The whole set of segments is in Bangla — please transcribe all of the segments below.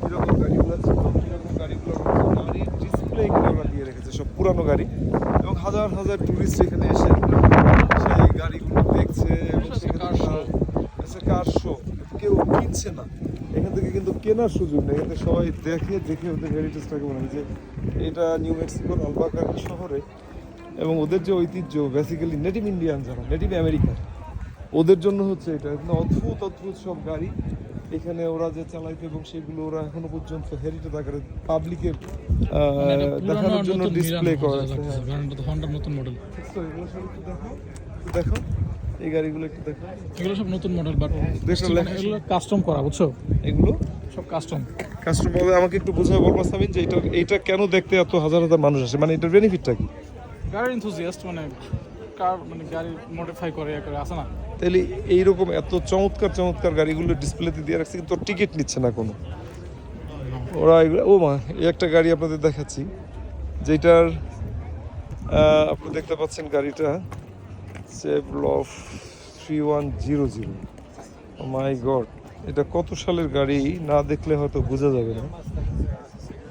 কীরকম গাড়িগুলো ছিল, কীরকম গাড়িগুলো গাড়ির ডিসপ্লে এখানে ওরা দিয়ে রেখেছে, সব পুরানো গাড়ি। এবং হাজার হাজার টুরিস্ট এখানে এসে সেই গাড়িগুলো দেখছে এবং কার শো, কেউ কিনছে না এখান থেকে, কিন্তু কেনার সুযোগ নেই। এখান থেকে সবাই দেখে দেখে ওদের হেরিটেজটাকে মনে হয় যে এটা নিউ মেক্সিকোর আলবাকার্কি শহরে। এবং ওদের যে ঐতিহ্য, বেসিক্যালি নেটিভ ইন্ডিয়ান যারা, নেটিভ আমেরিকান, ওদের জন্য হচ্ছে এটা অদ্ভুত অদ্ভুত সব গাড়ি এখানে ওরা যে চালাইতে, এবং সেগুলো ওরা এখনো পর্যন্ত হেরিটেজ আকারে পাবলিকের দেখানোর জন্য ডিসপ্লে করা আছে। নতুন মডেল, এগুলো সব একটু দেখো, দেখো এই গাড়িগুলো একটু দেখো, এগুলো সব নতুন মডেল, বাট এগুলো কাস্টম করা, বুঝছো? এগুলো সব কাস্টম বলে। আমাকে একটু বোঝায় বলবো সামিন যে এইটা কেন দেখতে এত হাজার হাজার মানুষ আসে, মানে এটার বেনিফিটটা কি? গাড়ির এনথুজিয়াস্ট, মানে গাড়ি মডিফাই করে আসে না। তাহলে এইরকম এত চমৎকার চমৎকার গাড়িগুলো ডিসপ্লেতে দিয়ে রাখছে, কিন্তু টিকিট নিচ্ছে না কোনো ওরা এগুলো। ও মা, এই একটা গাড়ি আপনাদের দেখাচ্ছি, যেটার আপনি দেখতে পাচ্ছেন গাড়িটা চেভরলেট 3100। মাই গড, এটা কত সালের গাড়ি না দেখলে হয়তো বোঝা যাবে না।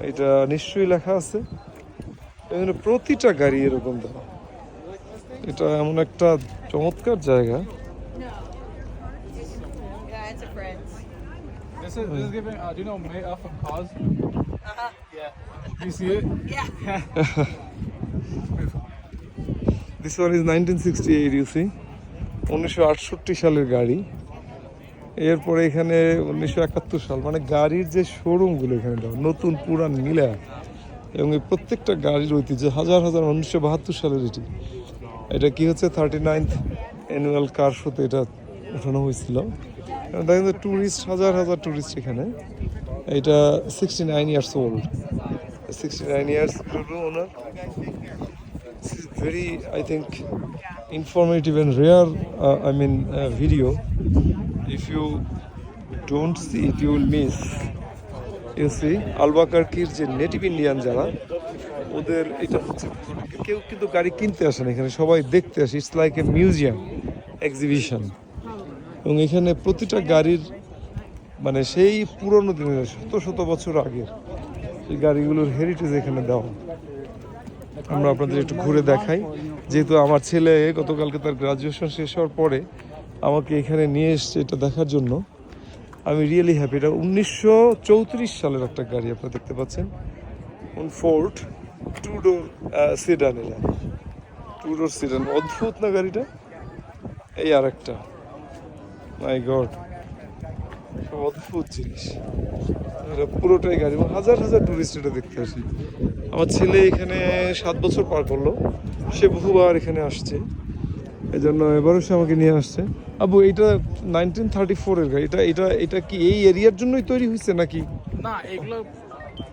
এটা নিশ্চয়ই লেখা আছে, এখানে প্রতিটা গাড়ি এরকম দেওয়া। এটা এমন একটা চমৎকার জায়গা। This is giving, do you know Mayoff of Cause? Yeah. You see it? Yeah. This one is 1968, you see. 1968 সালের গাড়ি। এরপরে এখানে 1971 সাল, মানে গাড়ির যে শোরুমগুলো এখানে দেওয়া, নতুন পুরান মিলা। এবং এই প্রত্যেকটা গাড়ির ঐতিহ্য, হাজার হাজার 1972 সালের এটি। এটা কি হচ্ছে 39th অ্যানুয়াল কার শোতে এটা উঠানো হয়েছিল। দেখেন যে ট্যুরিস্ট, হাজার হাজার ট্যুরিস্ট এখানে। এটা 69 years old, 69 years owner. This is very, I think, informative and rare, video. If you don't see it, you will miss. You see, আলবাকার্কির যে নেটিভ ইন্ডিয়ান যারা, ওদের এটা হচ্ছে, কেউ কিন্তু গাড়ি কিনতে আসে না এখানে, সবাই দেখতে আসে। It's like a museum exhibition. এবং এখানে প্রতিটা গাড়ির, মানে সেই পুরনো দিনের শত শত বছর আগের এই গাড়িগুলোর হেরিটেজ এখানে দেওয়া। আমরা আপনাদের একটু ঘুরে দেখাই, যেহেতু আমার ছেলে গতকালকে তার গ্রাজুয়েশন শেষ হওয়ার পরে আমাকে এখানে নিয়ে এসছে এটা দেখার জন্য। আমি রিয়েলি হ্যাপি। এটা 1934 সালের একটা গাড়ি, আপনারা দেখতে পাচ্ছেন, ফোর্ড টু ডোর সিডান। এটা টু ডোর সিডান, অদ্ভুত না গাড়িটা? এই আর একটা, মাই গড, সব অদ্ভুত জিনিস। এটা পুরোটাই গাড়ি, হাজার হাজার টুরিস্ট এটা দেখতে আসে। আমার ছেলে এখানে 7 বছর পার করলো, সে বহুবার এখানে আসছে, এই জন্য এবারও সে আমাকে নিয়ে আসছে। আবু, এটা 1934 এর গাড়ি, এটা কি এই এরিয়ার জন্যই তৈরি হয়েছে নাকি? না, এগুলো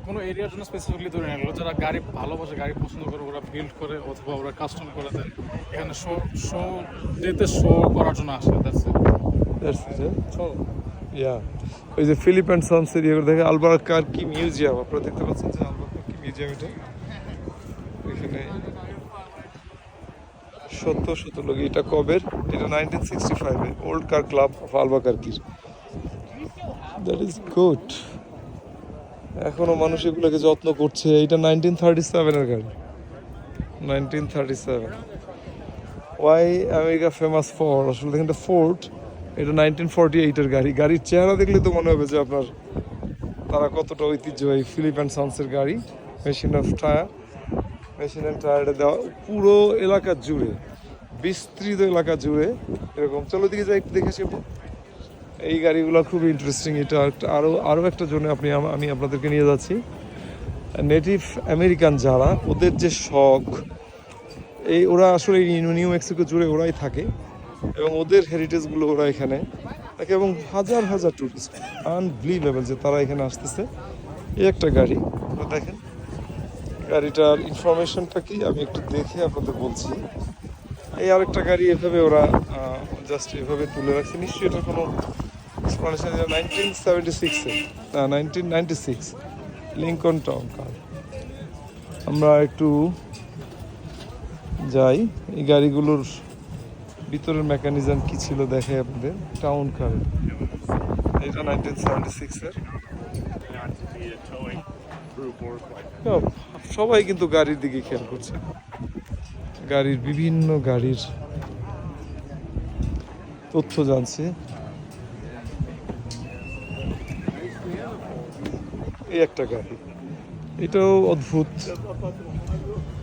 কোনো এরিয়ার জন্য স্পেসিফিকলি তৈরি না। এগুলো যারা গাড়ি ভালোবাসে, গাড়ি পছন্দ করে, ওরা বিল্ড করে অথবা ওরা কাস্টম করে দেয়। এখানে শো করার জন্য আসে। ওই যে ফিলিপ অ্যান্ড সন্স এরিয়া করে দেখে আলবাকার্কি মিউজিয়াম, আপনারা দেখতে পাচ্ছেন যে আলবাকার্কি মিউজিয়াম। এটা এখানে শত শত লোক। এটা কবের? এটা 1965 এর ওল্ড কার ক্লাব অফ আলবাকার্কির। That is good. এখনো মানুষ এগুলোকে যত্ন করছে। এটা 1937 এর গাড়ি, 1937। ওয়াই আমেরিকা ফেমাস ফর, আসলে দেখেন এটা ফোর্ড, এটা 1948 এর গাড়ি। গাড়ির চেহারা দেখলে তো মনে হবে যে আপনার তারা কতটা ঐতিহ্যবাহী। ফিলিপ অ্যান্ড সন্সের গাড়ি, মেশিন অ্যান্ড টায়ারে দেওয়া পুরো এলাকা জুড়ে, বিস্তৃত এলাকা জুড়ে এরকম। চলো দিকে যাই, একটু দেখে আসি। এই গাড়িগুলো খুব ইন্টারেস্টিং। এটা আরও একটা জন্য আমি আপনাদেরকে নিয়ে যাচ্ছি। নেটিভ আমেরিকান যারা, ওদের যে শখ, ওরা আসলে নিউ মেক্সিকো জুড়ে ওরাই থাকে, এবং ওদের হেরিটেজগুলো ওরা এখানে থাকে। এবং হাজার হাজার টুরিস্ট, আনবিলিভেবল যে তারা এখানে আসতেছে। এই একটা গাড়ি, দেখেন গাড়িটার ইনফরমেশনটা কি আমি একটু দেখে আপনাদের বলছি। এই আরেকটা গাড়ি এভাবে ওরা জাস্ট এভাবে তুলে রাখছে। নিশ্চয়ই এটা কোনো 1996 লিঙ্কন টাউন কার। আমরা একটু যাই, এই গাড়িগুলোর ভিতরের মেকানিজম কি ছিল দেখাই আপনাদের। টাউন কার, এটা 1976 এর। not to be a towing group work like that. না, সবাই কিন্তু গাড়ির দিকে খেয়াল করছে, গাড়ির বিভিন্ন গাড়ির তথ্য জানছে। এই একটা গাড়ি, এটাও অদ্ভুত।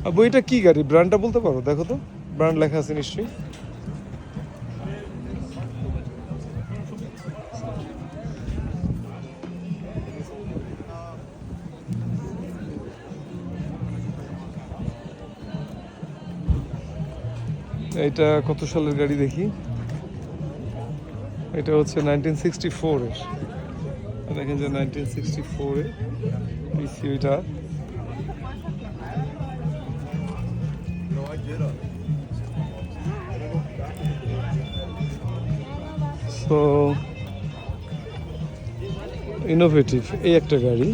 আবু এটা কি গাড়ি, ব্র্যান্ডটা বলতে পারো? দেখো তো, ব্র্যান্ড লেখা আছে নিশ্চয়ই। এটা কত সালের গাড়ি দেখি, এটা হচ্ছে 1964 এর। দেখেন যে 1964 এ পিসি ওইটা। সো ইনোভেটিভ এই একটা গাড়ি।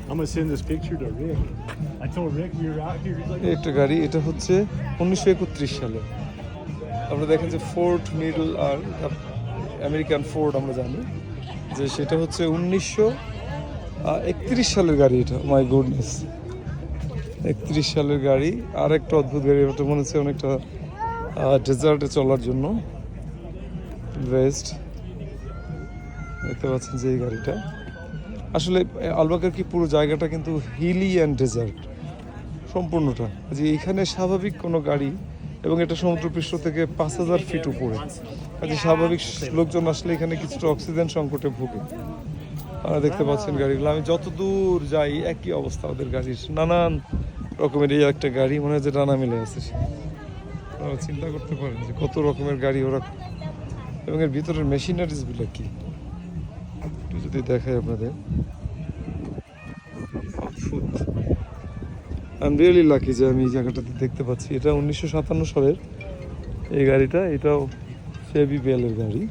I'm gonna send this picture to Rick. I told Rick we were out here. He's like, এই একটা গাড়ি, এটা হচ্ছে 1931 সালে। আপনারা দেখেন যে ফোর্ড মিডল আর আমেরিকান ফোর্ড আমরা জানি যে সেটা হচ্ছে 1931 সালের গাড়ি। এটা মাই গুডনেস, 31 সালের গাড়ি। আর একটা অদ্ভুত গাড়ি, ওটা মনে হচ্ছে অনেকটা ডেজার্টে চলার জন্য বেস্ট। দেখতে পাচ্ছেন যে এই গাড়িটা আসলে আলবাকারকি পুরো জায়গাটা কিন্তু হিলি অ্যান্ড ডেজার্ট সম্পূর্ণটা। যে এইখানে স্বাভাবিক কোনো গাড়ি, এবং এটা সমুদ্রপৃষ্ঠ থেকে 5000 ফিট উপরে, কাজে স্বাভাবিক লোকজন আসলে এখানে কিছুটা অক্সিজেন সংকটে ভোগে। আপনারা দেখতে পাচ্ছেন গাড়িগুলো, আমি যত দূর যাই একই অবস্থা ওদের গাড়ির, নানান রকমের। এই একটা গাড়ি মনে হয় যে ডানা মিলে আছে। আপনারা চিন্তা করতে পারেন যে কত রকমের গাড়ি ওরা, এবং এর ভিতরের মেশিনারিজগুলো কি একটু যদি দেখাই আপনাদের। আই এম রিয়েলি লাকি যে আমি এই জায়গাটাতে দেখতে পাচ্ছি। এটা 1957 সালের এই গাড়িটা, এটাও চেভি বেলের গাড়ি।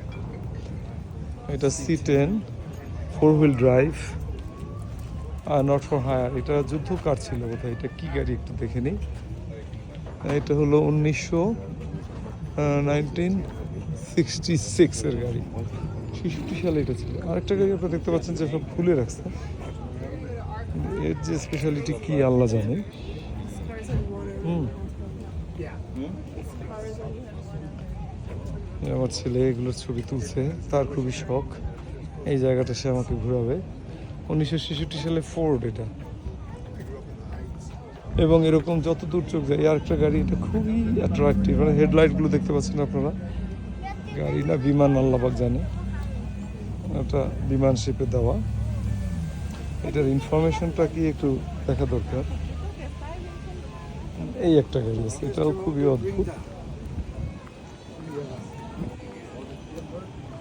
এটা C10 4 হুইল ড্রাইভ আর নট ফর হায়ার। এটা যুদ্ধ কার ছিল বোধহয়। এটা কি গাড়ি একটু দেখে নিই। এটা হলো 1966 এর গাড়ি, 66 সালে এটা ছিল। আরেকটা গাড়ি আপনারা দেখতে পাচ্ছেন যে সব খুলে রাখছে, এর যে স্পেশালিটি কি আল্লাহ জানে। আমার ছেলে এগুলোর ছবি তুলছে, তার খুবই শখ। এই জায়গাটা সে আমাকে ঘুরাবে। 1966 সালে ফোর্ড এটা, এবং এরকম যত দূর চোখ যায়। আর একটা গাড়ি, এটা খুবই অ্যাট্রাকটিভ, মানে হেডলাইটগুলো দেখতে পাচ্ছেন আপনারা। গাড়ি না বিমান আল্লাহ পাক জানে, একটা বিমান শেপে দেওয়া। এটার ইনফরমেশনটা কি একটু দেখা দরকার। এই একটা গাড়ি আছে, এটাও খুবই অদ্ভুত।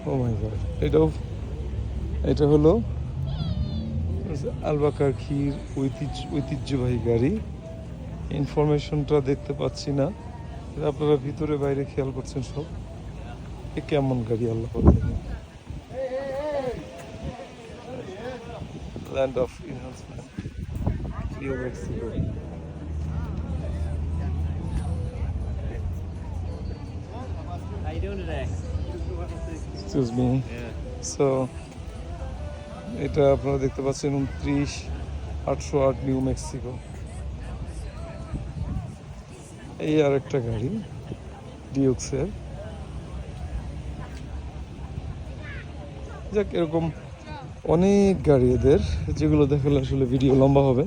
ও মাই গড, এটা হলো আলবাকারকির ঐতিহ্যবাহী গাড়ি। ইনফরমেশনটা দেখতে পাচ্ছি না, আপনারা ভিতরে বাইরে খেয়াল করছেন সব। এ কেমন গাড়ি আল্লাহ পাক জানে। Land of Enhancement, New Mexico. How you doing today? Excuse me. So, এটা আপনারা দেখতে পাচ্ছেন 29808 নিউ মেক্সিকো। এই আর একটা গাড়ি ডিউক্সের। যাক, এরকম অনেক গাড়ি এদের, যেগুলো দেখালে আসলে ভিডিও লম্বা হবে।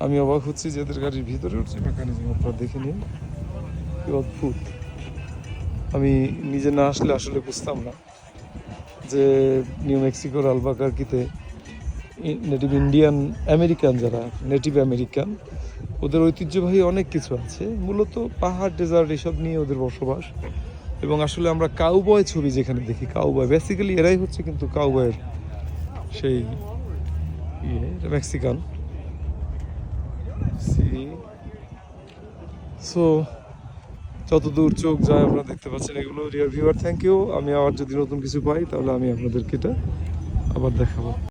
আমি অবাক হচ্ছি যে এদের গাড়ির ভিতরের যে মেকানিজম আপনারা দেখে নিন, কি অদ্ভুত। আমি নিজে না আসলে আসলে বুঝতাম না যে নিউ মেক্সিকোর আলবাকারকিতে নেটিভ ইন্ডিয়ান আমেরিকান, যারা নেটিভ আমেরিকান, ওদের ঐতিহ্যবাহী অনেক কিছু আছে। মূলত পাহাড়, ডেজার্ট এসব নিয়ে ওদের বসবাস। এবং আসলে আমরা কাউবয় ছবি যেখানে দেখি, কাউবয় বেসিক্যালি এরাই হচ্ছে কিন্তু কাউবয়ের সেই এটা মেক্সিকান। সো যতদূর চোখ যায় আমরা দেখতে পাচ্ছেন এগুলো রিয়ার ভিউয়ার। Thank you. আমি আবার যদি নতুন কিছু পাই তাহলে আমি আপনাদেরকে এটা আবার দেখাবো।